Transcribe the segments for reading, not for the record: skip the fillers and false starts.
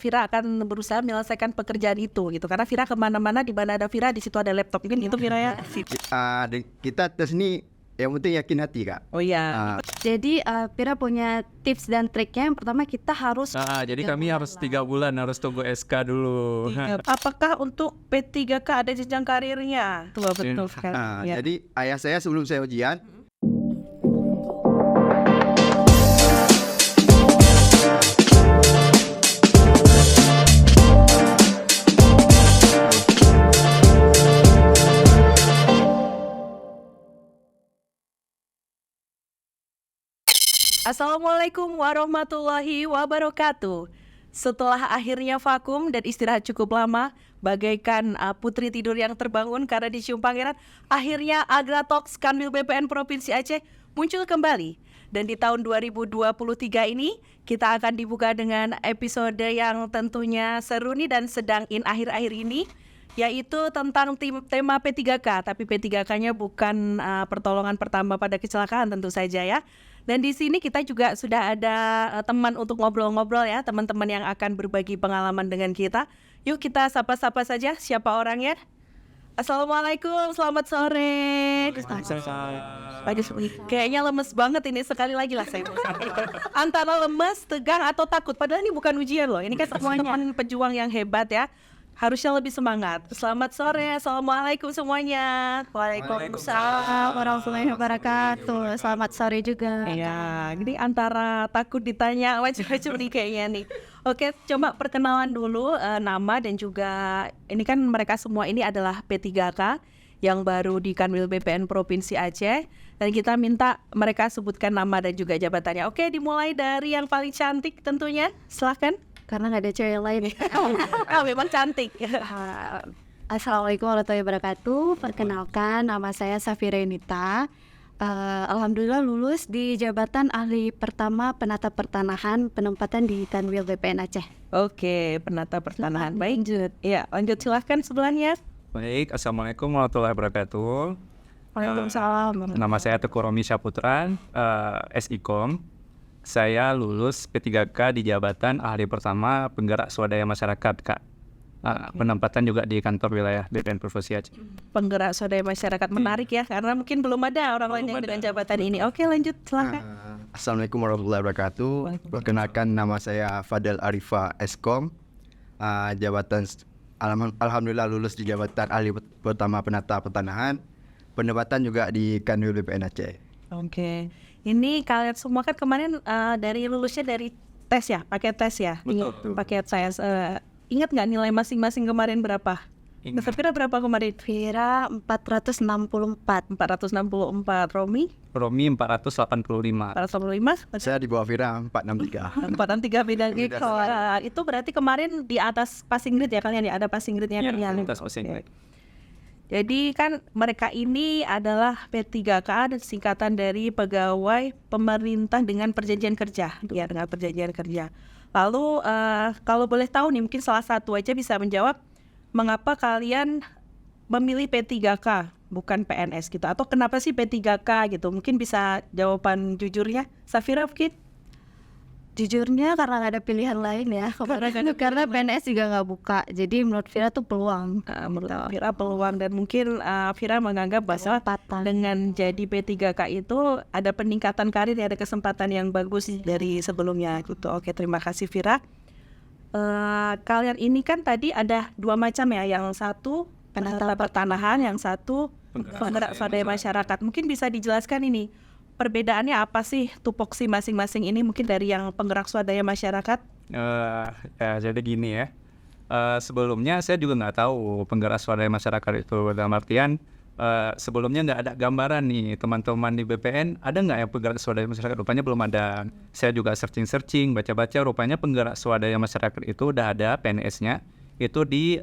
Vira akan berusaha menyelesaikan pekerjaan itu gitu. Karena Vira kemana-mana, di mana ada Vira, di situ ada laptop. Mungkin gitu Vira ya. Kita tes ni yang penting yakin hati Kak. Oh iya. Jadi Vira punya tips dan triknya. Yang pertama kita harus Jadi kami harus 3 bulan harus tunggu SK dulu. Apakah untuk P3K ada jenjang karirnya? Betul sekali. Ya. Jadi ayah saya sebelum saya ujian Assalamualaikum warahmatullahi wabarakatuh. Setelah akhirnya vakum dan istirahat cukup lama, bagaikan putri tidur yang terbangun karena dicium pangeran, akhirnya Agratalks Kanwil BPN Provinsi Aceh muncul kembali. Dan di tahun 2023 ini, kita akan dibuka dengan episode yang tentunya seru nih dan sedang in akhir-akhir ini, yaitu tentang tema P3K, tapi P3K-nya bukan pertolongan pertama pada kecelakaan tentu saja ya. Dan di sini kita juga sudah ada teman untuk ngobrol-ngobrol ya, teman-teman yang akan berbagi pengalaman dengan kita. Yuk kita sapa-sapa saja, siapa orangnya? Assalamualaikum, selamat sore. Kayaknya lemes banget ini, sekali lagi lah saya. Antara lemes, tegang, atau takut. Padahal ini bukan ujian loh, ini kan semuanya pejuang yang hebat ya. Harusnya lebih semangat. Selamat sore, assalamualaikum semuanya. Waalaikumsalam warahmatullahi wabarakatuh. Selamat sore juga. Ya, ini antara takut ditanya macam-macam nih kayaknya nih. Oke, coba perkenalan dulu nama dan juga ini kan mereka semua ini adalah P3K yang baru di Kanwil BPN Provinsi Aceh. Dan kita minta mereka sebutkan nama dan juga jabatannya. Oke, dimulai dari yang paling cantik tentunya. Silakan. Karena nggak ada cewek lain. Memang cantik. Assalamualaikum warahmatullahi wabarakatuh. Perkenalkan, nama saya Safira Yunita. Alhamdulillah lulus di jabatan ahli pertama penata pertanahan penempatan di Kanwil BPN Aceh. Oke, penata pertanahan. Baik, ya lanjut silahkan sebelahnya. Baik, assalamualaikum warahmatullahi wabarakatuh. Waalaikumsalam. Nama saya Teguh Romi Syahputra, SIKOM. Saya lulus P3K di jabatan ahli pertama penggerak swadaya masyarakat Kak. Penempatan juga di kantor wilayah BPN Provinsi Aceh. Penggerak swadaya masyarakat menarik ya, karena mungkin belum ada orang lain yang dengan jabatan ini. Oke, lanjut silakan. Assalamualaikum warahmatullahi wabarakatuh. Perkenalkan, nama saya Fadel Arifa Eskom. Jabatan alhamdulillah lulus di jabatan ahli pertama penata pertanahan. Penempatan juga di Kanwil BPN Aceh. Oke. Ini kalian semua kan kemarin dari lulusnya dari tes ya, pakai tes ya. Betul. Pakai sains. Ingat nggak nilai masing-masing kemarin berapa? Safira berapa kemarin? Vira 464. 464. Romi? Romi 485. 485. Saya di bawah Vira 463. 463 beda gitu. Itu berarti kemarin di atas passing grade ya kalian ya, ada passing grade-nya kalian. Atas passing grade. Jadi kan mereka ini adalah P3K dan singkatan dari pegawai pemerintah dengan perjanjian kerja. Ya, dengan perjanjian kerja. Lalu kalau boleh tahu nih, mungkin salah satu aja bisa menjawab mengapa kalian memilih P3K bukan PNS gitu, atau kenapa sih P3K gitu? Mungkin bisa jawaban jujurnya. Safira mungkin? Jujurnya karena nggak ada pilihan lain ya. Karena PNS juga nggak buka. Jadi menurut Vira tuh peluang. Menurut Vira peluang, dan mungkin Vira menganggap bahwa dengan jadi P3K itu ada peningkatan karir, ada kesempatan yang bagus dari sebelumnya gitu. Oke, terima kasih Vira. Kalian ini kan tadi ada dua macam ya, yang satu penata pertanahan, yang satu penggerak swadaya masyarakat. Mungkin bisa dijelaskan ini perbedaannya apa sih tupoksi masing-masing ini, mungkin dari yang penggerak swadaya masyarakat? Jadi gini ya. Sebelumnya saya juga nggak tahu penggerak swadaya masyarakat itu, dalam artian sebelumnya nggak ada gambaran nih teman-teman di BPN ada nggak yang penggerak swadaya masyarakat, rupanya belum ada. Saya juga searching baca-baca, rupanya penggerak swadaya masyarakat itu udah ada PNS-nya itu di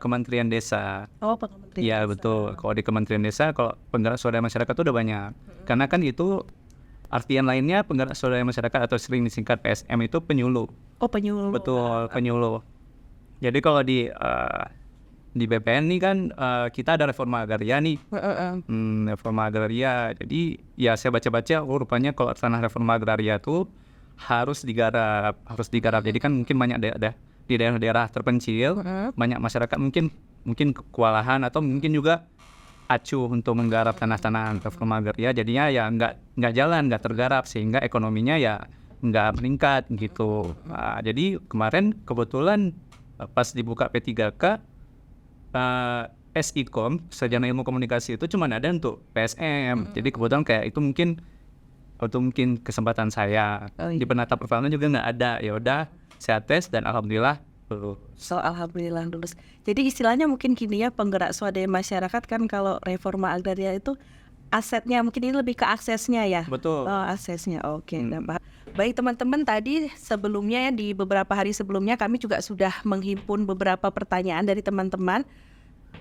Kementerian Desa. Oh, Kementerian Iya Desa. betul. Kalau di Kementerian Desa, kalau penggerak swadaya masyarakat itu udah banyak. Karena kan itu artian lainnya penggerak swadaya masyarakat atau sering disingkat PSM itu penyuluh. Oh, penyuluh. Betul, penyuluh. Jadi kalau di BPN nih kan kita ada reforma agraria nih. Reforma agraria. Jadi ya saya baca-baca, rupanya kalau tanah reforma agraria tuh harus digarap. Jadi kan mungkin banyak di daerah-daerah terpencil banyak masyarakat mungkin kewalahan atau mungkin juga acuh untuk menggarap tanah-tanah reforma agraria, jadinya ya nggak jalan, nggak tergarap, sehingga ekonominya ya nggak meningkat gitu. Nah, jadi kemarin kebetulan pas dibuka P3K, SIKOM, Sarjana Ilmu Komunikasi itu cuma ada untuk PSM. Jadi kebetulan kayak itu mungkin kesempatan saya. Di penata pertama juga nggak ada. Ya udah saya tes dan alhamdulillah lulus. So alhamdulillah lulus. Jadi istilahnya mungkin gini ya, penggerak swadaya masyarakat kan kalau reforma agraria itu asetnya, mungkin ini lebih ke aksesnya ya. Betul. Oh, aksesnya. Oke, nah, baik teman-teman, tadi sebelumnya ya, di beberapa hari sebelumnya kami juga sudah menghimpun beberapa pertanyaan dari teman-teman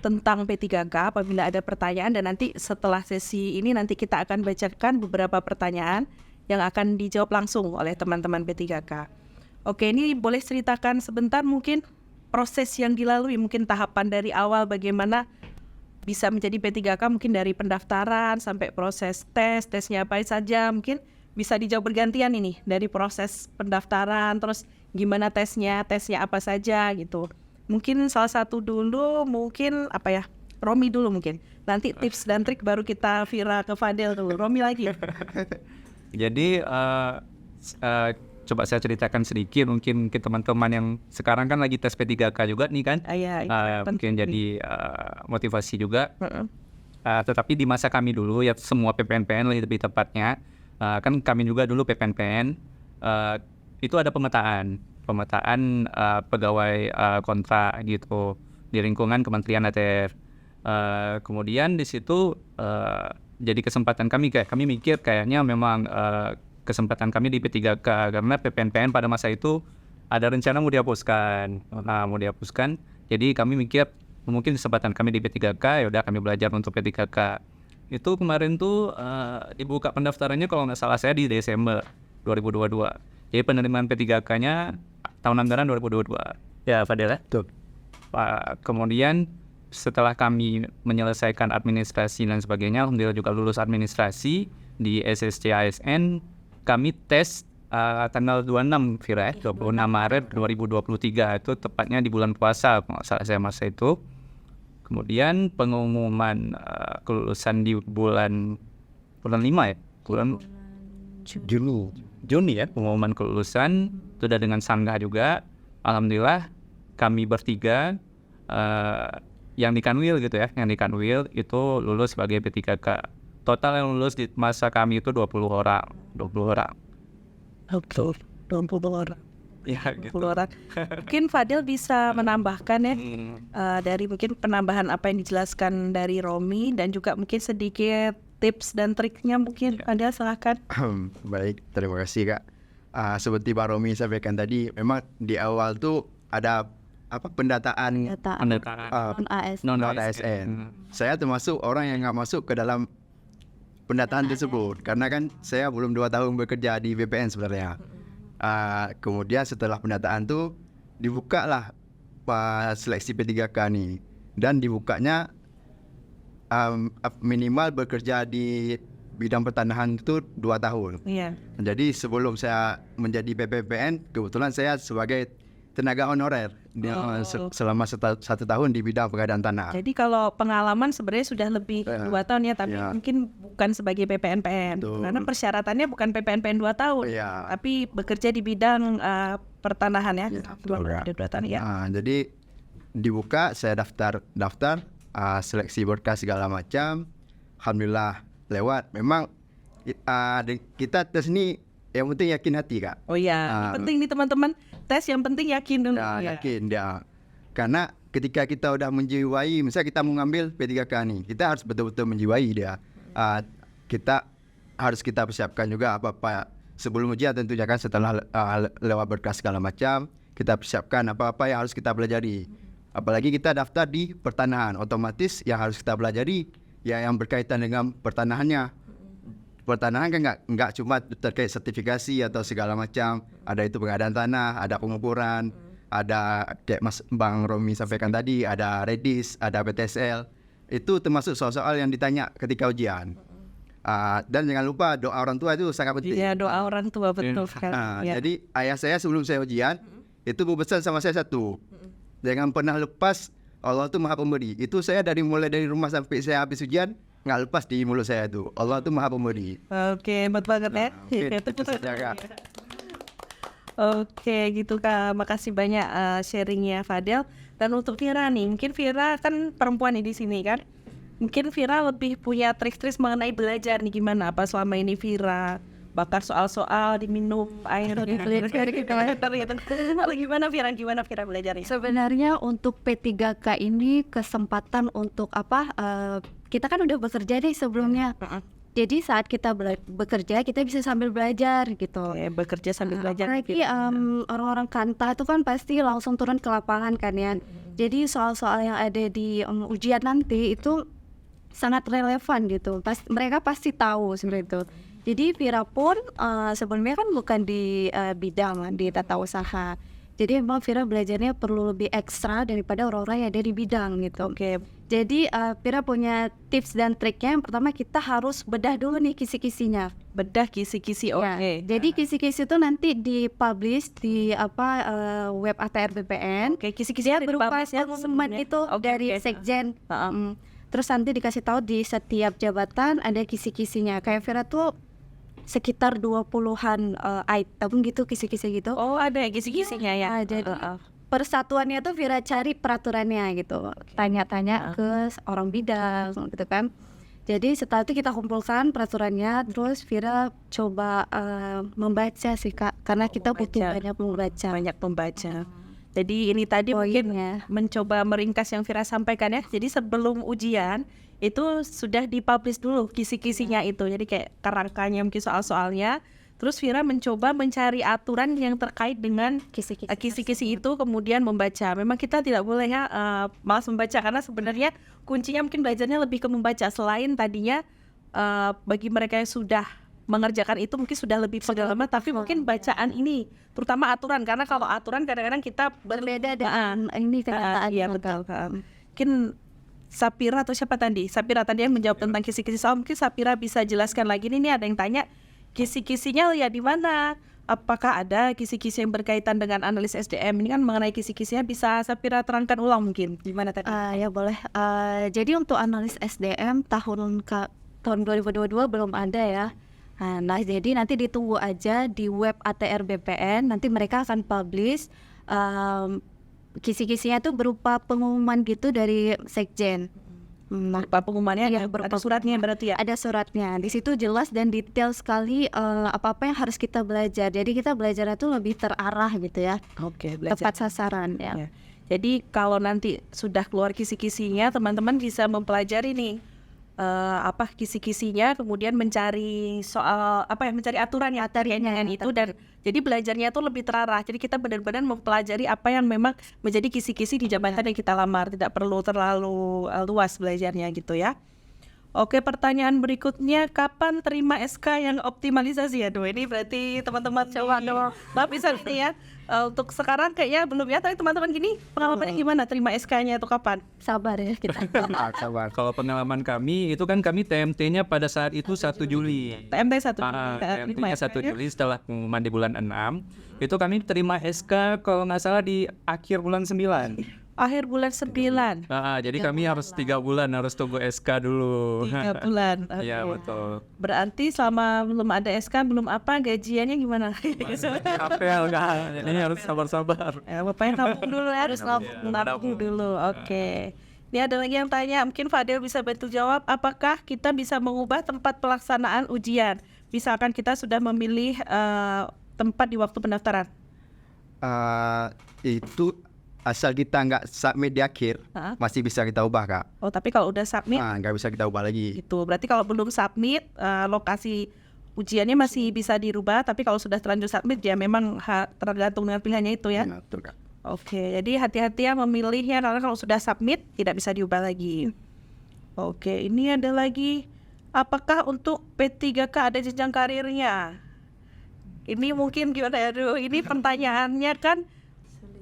tentang P3K. Apabila ada pertanyaan, dan nanti setelah sesi ini nanti kita akan bacakan beberapa pertanyaan yang akan dijawab langsung oleh teman-teman P3K. Oke, ini boleh ceritakan sebentar mungkin proses yang dilalui, mungkin tahapan dari awal bagaimana bisa menjadi P3K, mungkin dari pendaftaran sampai proses tesnya apa saja, mungkin bisa dijawab bergantian ini, dari proses pendaftaran, terus gimana tesnya apa saja gitu. Mungkin salah satu dulu, mungkin apa ya, Romi dulu mungkin. Nanti tips dan trik baru kita Vira ke Fadel dulu. Romi lagi. Jadi coba saya ceritakan sedikit mungkin ke teman-teman yang sekarang kan lagi tes P3K juga nih kan. Mungkin jadi motivasi juga. Tetapi di masa kami dulu ya, semua PPNPN lebih tepatnya, kan kami juga dulu PPNPN, itu ada pemetaan pegawai kontrak gitu di lingkungan Kementerian ATR. Kemudian di situ jadi kesempatan kami mikir kayaknya memang kesempatan kami di P3K, karena PPNPN pada masa itu ada rencana mau dihapuskan. Jadi kami mikir mungkin kesempatan kami di P3K, ya udah kami belajar untuk P3K. Itu kemarin tuh dibuka pendaftarannya kalau nggak salah saya di Desember 2022. Jadi penerimaan P3K-nya tahun anggaran 2022. Ya, Fadel ya? Betul. Kemudian setelah kami menyelesaikan administrasi dan sebagainya, alhamdulillah juga lulus administrasi di SSC ASN. Kami tes tanggal 26 Vira, 26 Maret 2023, itu tepatnya di bulan puasa kalau salah saya masa itu. Kemudian pengumuman kelulusan di bulan 5 ya, bulan Juni ya, pengumuman kelulusan itu udah dengan sanggah juga. Alhamdulillah kami bertiga yang di Kanwil gitu ya, yang di Kanwil itu lulus sebagai P3K. Total yang lulus di masa kami itu 20 orang. Betul, 20 orang. Ya, gitu. 20 orang. Mungkin Fadil bisa menambahkan ya, dari mungkin penambahan apa yang dijelaskan dari Romi, dan juga mungkin sedikit tips dan triknya mungkin. Fadil silahkan. Baik, terima kasih Kak. Seperti Pak Romi sampaikan tadi, memang di awal tuh ada pendataan non-ASN. Saya termasuk orang yang nggak masuk ke dalam pendataan tersebut, karena kan saya belum 2 tahun bekerja di BPN sebenarnya. Kemudian setelah pendataan tuh dibukalah seleksi P3K nih, dan dibukanya minimal bekerja di bidang pertanahan itu 2 tahun. Iya. Jadi sebelum saya menjadi PPPN, kebetulan saya sebagai tenaga honorer selama 1 tahun di bidang pengadaan tanah. Jadi kalau pengalaman sebenarnya sudah lebih 2 tahun ya, tapi mungkin bukan sebagai PPNPN. Karena persyaratannya bukan PPNPN 2 tahun, tapi bekerja di bidang pertanahan ya. 2 tahun ya. Jadi dibuka, saya daftar seleksi berkas segala macam. Alhamdulillah lewat. Memang kita tes ini yang penting yakin hati Kak. Oh iya, penting nih teman-teman, tes yang penting yakin dulu. Yakin dia. Karena ketika kita udah menjiwai, misalnya kita mau ngambil P3K nih, kita harus betul-betul menjiwai dia. Kita harus kita persiapkan juga apa-apa sebelum ujian, tentunya kan setelah lewat berkas segala macam, kita persiapkan apa-apa yang harus kita pelajari. Apalagi kita daftar di pertanahan, otomatis yang harus kita pelajari ya yang berkaitan dengan pertanahannya. Pertanahan kan nggak cuma terkait sertifikasi atau segala macam, ada itu pengadaan tanah, ada pengukuran, ada kayak Bang Romi sampaikan tadi, ada Redis, ada PTSL, itu termasuk soal-soal yang ditanya ketika ujian. Dan jangan lupa doa orang tua itu sangat penting. Iya, doa orang tua betul sekali. Jadi ayah saya sebelum saya ujian itu berpesan sama saya satu, jangan pernah lepas Allah tuh maha pemberi. Itu saya mulai dari rumah sampai saya habis ujian nggak lepas di mulut saya tuh, Allah tuh maha pemberi. Oke, hebat banget ya. Itu saja, Kak. Oke, gitu Kak. Makasih banyak sharingnya Fadel. Dan untuk Vira nih, mungkin Vira kan perempuan nih di sini kan. Mungkin Vira lebih punya trik-trik mengenai belajar nih gimana? Apa selama ini Vira bakar soal-soal diminum air atau gimana Vira belajarnya? Sebenarnya untuk P3K ini kesempatan untuk kita kan udah bekerja deh sebelumnya. Jadi saat kita bekerja kita bisa sambil belajar gitu. Bekerja sambil belajar. Apalagi orang-orang kanta itu kan pasti langsung turun ke lapangan kan ya. Jadi soal-soal yang ada di ujian nanti itu sangat relevan gitu. Mereka pasti tahu seperti itu. Jadi Vira pun sebelumnya kan bukan di bidang di tata usaha. Jadi memang Vira belajarnya perlu lebih ekstra daripada orang-orang yang ada di bidang gitu. Oke. Jadi Vira punya tips dan triknya. Yang pertama kita harus bedah dulu nih kisi-kisinya. Bedah kisi-kisi, oke. Ya, jadi kisi-kisi itu nanti dipublish di web ATR BPN. Oke, kisi-kisinya Berupa dipublish ya pengumuman sebelumnya? itu Oke, dari oke. sekjen. Terus nanti dikasih tahu di setiap jabatan ada kisi-kisinya. Kayak Vira tuh sekitar 20-an item gitu, kisi-kisi gitu. Oh, ada ya kisi-kisinya ya. Jadi persatuannya tuh Vira cari peraturannya gitu. Tanya-tanya ke orang bidang gitu kan. Jadi setelah itu kita kumpulkan peraturannya, terus Vira coba membaca sih Kak, karena kita butuh banyak membaca. Banyak membaca. Jadi ini tadi mungkin Poinnya. mencoba meringkas yang Vira sampaikan ya. Jadi sebelum ujian itu sudah dipublish dulu kisi-kisinya itu. Jadi kayak kerangkanya mungkin soal-soalnya. Terus Vira mencoba mencari aturan yang terkait dengan kisi-kisi itu, kemudian membaca. Memang kita tidak boleh ya malas membaca, karena sebenarnya kuncinya mungkin belajarnya lebih ke membaca. Selain tadinya bagi mereka yang sudah mengerjakan itu mungkin sudah lebih pengalaman, tapi mungkin bacaan ini terutama aturan, karena kalau aturan kadang-kadang kita Berbeda dengan ini kenyataan. iya betul. Mungkin Sapira atau siapa tadi? Sapira tadi yang menjawab tentang kisi-kisi soal, mungkin Sapira bisa jelaskan lagi nih ada yang tanya kisi-kisinya ya di mana? Apakah ada kisi-kisi yang berkaitan dengan analis SDM? Ini kan mengenai kisi-kisinya, bisa Sapira terangkan ulang mungkin gimana tadi? Ya boleh. Jadi untuk analis SDM tahun 2022 belum ada ya. Nah jadi nanti ditunggu aja di web ATR BPN. Nanti mereka akan publish kisi-kisinya itu berupa pengumuman gitu dari sekjen. Berupa pengumumannya Iya, ada suratnya berarti ya? Ada suratnya. Di situ jelas dan detail sekali apa-apa yang harus kita belajar. Jadi kita belajarnya tuh lebih terarah gitu ya. Oke, belajar. Tepat sasaran ya. Ya. Jadi kalau nanti sudah keluar kisi-kisinya, teman-teman bisa mempelajari nih kisi-kisinya, kemudian mencari soal mencari aturan yang terkait itu, dan jadi belajarnya itu lebih terarah. Jadi kita benar-benar mempelajari apa yang memang menjadi kisi-kisi di jabatan yang kita lamar, tidak perlu terlalu luas belajarnya gitu ya. Oke, pertanyaan berikutnya, kapan terima SK yang optimalisasi? Aduh, ini berarti teman-teman coba dong lapisan ini ya. Untuk sekarang kayaknya belum ya, tapi teman-teman gini pengalamannya gimana terima SK-nya itu kapan? Sabar ya kita. Sabar. Kalau pengalaman kami itu kan kami TMT-nya pada saat itu 1 Juli. TMT 1 TMT-nya 1 Juli setelah pengumuman di bulan 6. Itu kami terima SK kalau nggak salah di akhir bulan 9. Akhir bulan 9. Jadi kami harus 3 bulan harus tunggu SK dulu. 3 bulan. Oke. Iya betul. Berarti selama belum ada SK, belum gajiannya gimana? Apel kan, ini harus sabar-sabar. Bapaknya nabung dulu, harus nabung dulu. Oke. Ini ada lagi yang tanya, mungkin Fadel bisa bantu jawab, apakah kita bisa mengubah tempat pelaksanaan ujian? Misalkan kita sudah memilih tempat di waktu pendaftaran. Itu asal kita nggak submit di akhir, masih bisa kita ubah Kak. Oh, tapi kalau udah submit, Nggak bisa kita ubah lagi. itu berarti kalau belum submit, lokasi ujiannya masih bisa dirubah, tapi kalau sudah terlanjur submit ya memang tergantung dengan pilihannya itu ya. Betul Kak. Oke, jadi hati-hati ya memilihnya, karena kalau sudah submit tidak bisa diubah lagi. Oke, ini ada lagi, apakah untuk P3K ada jenjang karirnya? Ini mungkin gimana ya, ini pertanyaannya kan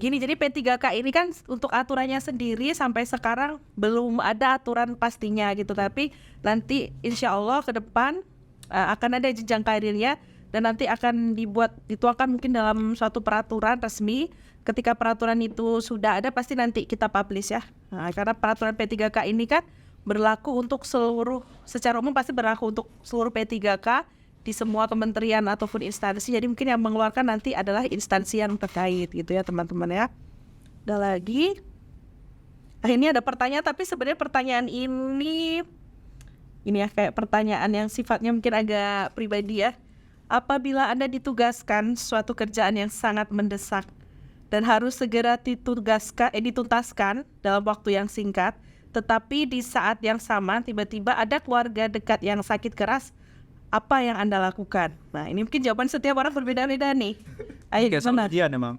gini, jadi P3K ini kan untuk aturannya sendiri sampai sekarang belum ada aturan pastinya gitu, tapi nanti insya Allah ke depan akan ada jenjang karirnya, dan nanti akan dituangkan mungkin dalam suatu peraturan resmi ketika peraturan itu sudah ada pasti nanti kita publish ya. Nah, karena peraturan P3K ini kan berlaku untuk secara umum pasti berlaku untuk seluruh P3K di semua kementerian ataupun instansi. Jadi mungkin yang mengeluarkan nanti adalah instansi yang terkait gitu ya teman-teman ya. Ada lagi. Nah, ini ada pertanyaan tapi sebenarnya pertanyaan ini ya kayak pertanyaan yang sifatnya mungkin agak pribadi ya. Apabila Anda ditugaskan suatu kerjaan yang sangat mendesak dan harus segera dituntaskan dalam waktu yang singkat, tetapi di saat yang sama tiba-tiba ada keluarga dekat yang sakit keras, apa yang Anda lakukan? Nah, ini mungkin jawaban setiap orang berbeda-beda nih. Ayo Kayak soal gimana? ujian emang.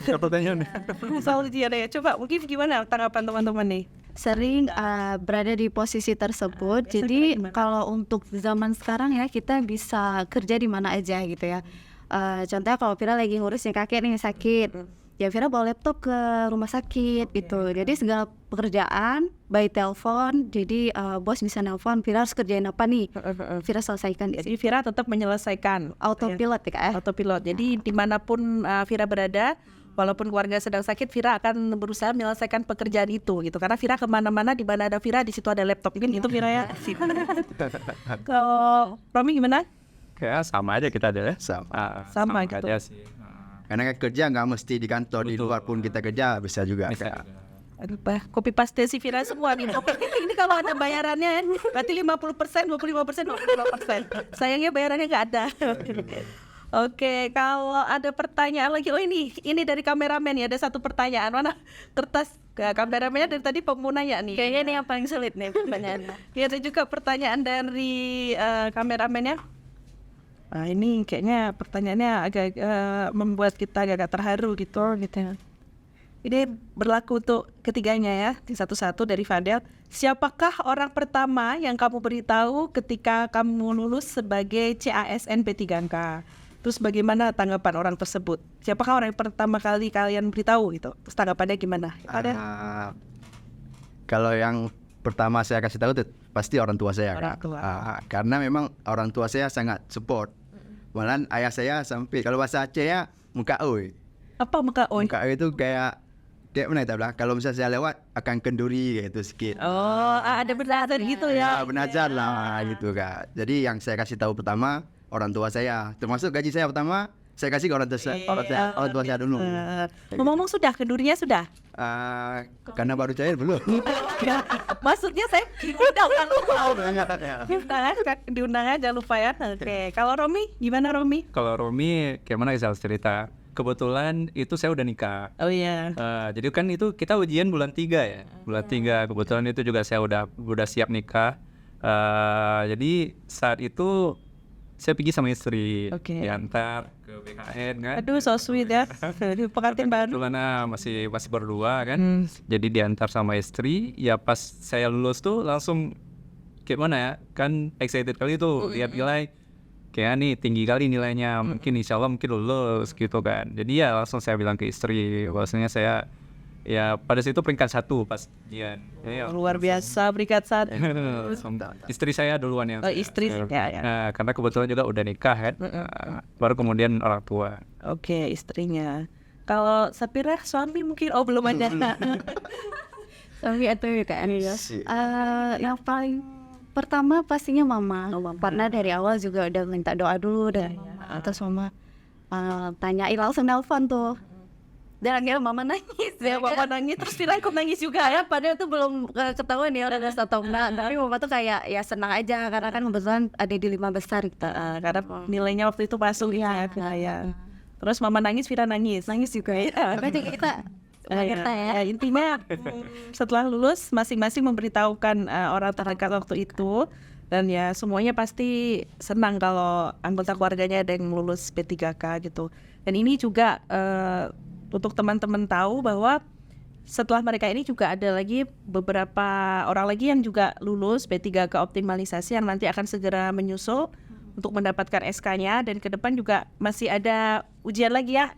Pertanyaannya. Soal ujian ya. Coba mungkin gimana tanggapan teman-teman nih? Sering berada di posisi tersebut. Jadi kalau untuk zaman sekarang ya kita bisa kerja di mana aja gitu ya. Contohnya kalau Vira lagi ngurusin kakek nih sakit, ya Vira bawa laptop ke rumah sakit gitu. Jadi segala pekerjaan by telepon. Jadi bos bisa nelpon, Vira harus kerjain apa nih? Vira selesaikan. Jadi Vira tetap menyelesaikan Autopilot ya Kak ya. autopilot. Jadi dimanapun Vira berada, walaupun keluarga sedang sakit, Vira akan berusaha menyelesaikan pekerjaan itu gitu. Karena Vira kemana-mana, di mana ada Vira, di situ ada laptop. Mungkin itu Vira ya. Kalau Romi gimana? Kayak sama aja kita ada ya. Sama gitu. aja sih. Karena kan kerja nggak mesti di kantor, di Betul. luar pun kita kerja bisa juga. Bisa. Aduh, copy paste si Vira semua nih. Ini kalau ada bayarannya berarti 50%, 25%, 25%. Sayangnya bayarannya nggak ada. Oke, kalau ada pertanyaan lagi, oh ini dari kameramen ya, ada satu pertanyaan, mana kertas kameramennya dari tadi pemunanya nih. Kayaknya ini yang paling sulit nih pertanyaannya. Ya, ada juga pertanyaan dari kameramennya. Nah, ini kayaknya pertanyaannya agak membuat kita agak terharu gitu. Ini berlaku untuk ketiganya ya, di satu-satu dari Fadel. Siapakah orang pertama yang kamu beritahu ketika kamu lulus sebagai CASN P3K? Terus bagaimana tanggapan orang tersebut? Siapakah orang yang pertama kali kalian beritahu gitu? Terus tanggapannya gimana? Fadel? Kalau yang pertama saya kasih tahu pasti orang tua saya. Orang Kak. tua. Karena memang orang tua saya sangat support. Malahan ayah saya sampai kalau bahasa Aceh ya muka oi. Apa muka on? Muka oi itu kayak mana kita bilang, kalau misalnya saya lewat akan kenduri gitu sedikit. Oh, ada bernazar gitu ya? Benazar lah gitu Kak. Jadi yang saya kasih tahu pertama orang tua saya, termasuk gaji saya pertama saya kasih ke orang tua saya dulu. Ngomong-ngomong sudah, kendurinya sudah? Karena baru cair belum. Maksudnya saya diundang kan lupa. Diundang aja lupa ya. Oke, kalau Romi gimana Romi? Kalau Romi, kayak mana saya harus cerita? Kebetulan itu saya udah nikah. Oh iya. Jadi kan itu kita ujian bulan 3 ya. Bulan 3 kebetulan itu juga saya udah siap nikah. Jadi saat itu saya pergi sama istri, Oke. diantar ke BKN kan. Aduh, so sweet ya. Di pengantin baru. Kebetulan masih berdua kan. Jadi diantar sama istri. Ya pas saya lulus tuh langsung kayak mana ya? Kan excited kali tuh lihat nilai. Kayak nih tinggi kali nilainya, mungkin insya Allah mungkin lulus gitu kan. Jadi ya langsung saya bilang ke istri, bahwasanya saya ya pada situ peringkat 1 pas ujian. Ya, Luar biasa peringkat 1. istri saya duluan yang Istri ya. Nah, karena kebetulan juga udah nikah kan. Baru kemudian orang tua. Oke, istrinya. Kalau Sapira suami mungkin belum ada. Tapi itu ya Kak ya. Yang paling pertama pastinya mama. Karena dari awal juga udah minta doa dulu dari terus mama tanyain langsung nelpon tuh. Dan akhirnya mama nangis. Ya, Mama nangis terus Vira ikut nangis juga ya. Padahal tuh belum ketahuan ya udah atau enggak. Tapi mama tuh kayak ya senang aja karena kan kebetulan ada di 5 besar gitu. Karena nilainya waktu itu masuk ya. Terus Mama nangis, Vira nangis. Nangis juga ya. Berarti kita kita ya. Intinya setelah lulus masing-masing memberitahukan orang terdekat waktu itu. Dan ya semuanya pasti senang kalau anggota keluarganya ada yang lulus P3K gitu. Dan ini juga untuk teman-teman tahu bahwa setelah mereka ini juga ada lagi beberapa orang lagi yang juga lulus P3K optimalisasi yang nanti akan segera menyusul untuk mendapatkan SK-nya. Dan ke depan juga masih ada ujian lagi ya,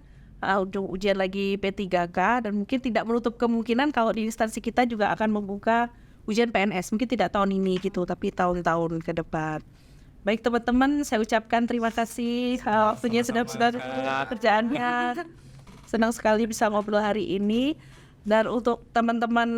ujian lagi P3K, dan mungkin tidak menutup kemungkinan kalau di instansi kita juga akan membuka ujian PNS, mungkin tidak tahun ini gitu, tapi tahun-tahun ke depan. Baik teman-teman, saya ucapkan terima kasih waktunya sudah kerjaannya. senang sekali bisa ngobrol hari ini. Dan untuk teman-teman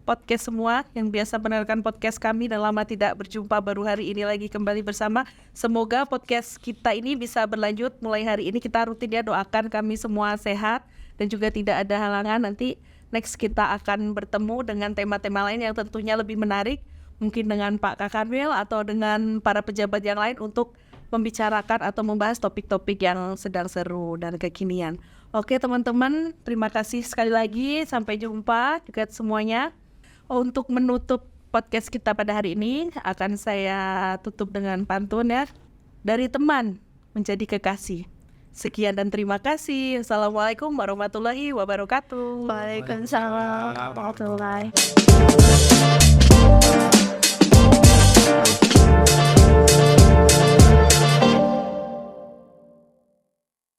podcast semua yang biasa mendengarkan podcast kami dan lama tidak berjumpa, baru hari ini lagi kembali bersama. Semoga podcast kita ini bisa berlanjut mulai hari ini. Kita rutin ya, doakan kami semua sehat dan juga tidak ada halangan. Nanti next kita akan bertemu dengan tema-tema lain yang tentunya lebih menarik, mungkin dengan Pak Kakanwil atau dengan para pejabat yang lain untuk membicarakan atau membahas topik-topik yang sedang seru dan kekinian. Oke teman-teman, terima kasih sekali lagi, sampai jumpa juga semuanya. Untuk menutup podcast kita pada hari ini akan saya tutup dengan pantun ya, dari teman menjadi kekasih. Sekian dan terima kasih. Assalamualaikum warahmatullahi wabarakatuh. Waalaikumsalam warahmatullahi